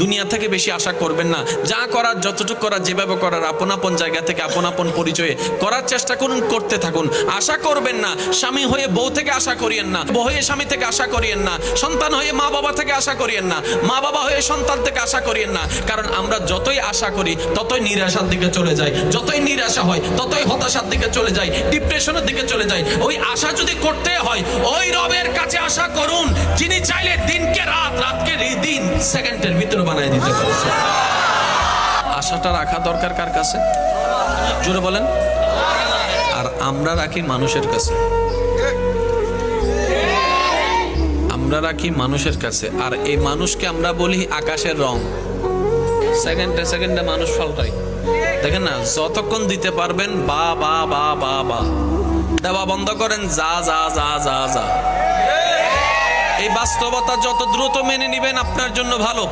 দুনিয়া থেকে বেশি আশা করবেন না। যা করার, যতটুকু করার, যেভাবে করার, আপন আপন জায়গা থেকে আপন আপন পরিচয়ে করার চেষ্টা করুন, করতে থাকুন। আশা করবেন না। স্বামী হয়ে বউ থেকে আশা করিয়েন না, বউ হয়ে স্বামী থেকে আশা করিয়েন না, সন্তান হয়ে মা বাবা থেকে আশা করিয়েন না, মা বাবা হয়ে সন্তান থেকে আশা করিয়েন না। কারণ আমরা যতই আশা করি ততই নিরাশার দিকে চলে যাই, যতই নিরাশা হয় ততই হতাশার দিকে চলে যায়, ডিপ্রেশনের দিকে চলে যায়। ওই আশা যদি করতে হয়, ওই রবের কাছে আশা করুন যিনি চাইলে দিনকে রাত, রাতকে দিন সেকেন্ডের ভিতরে বানায় দিতে পারে। আশাটা রাখা দরকার কার কাছে? জোরে বলেন। আর আমরা রাখি মানুষের কাছে, আমরা রাখি মানুষের কাছে। আর এই মানুষকে আমরা বলি আকাশের রং। সেকেন্ডে সেকেন্ডে মানুষ পাল্টায়। দেখেন না, যতক্ষণ দিতে পারবেন বা বা বা বা বা, দেওয়া বন্ধ করেন যা যা যা যা যা। এই বাস্তবতা যত দ্রুত মেনে নিবেন আপনার জন্য ভালো।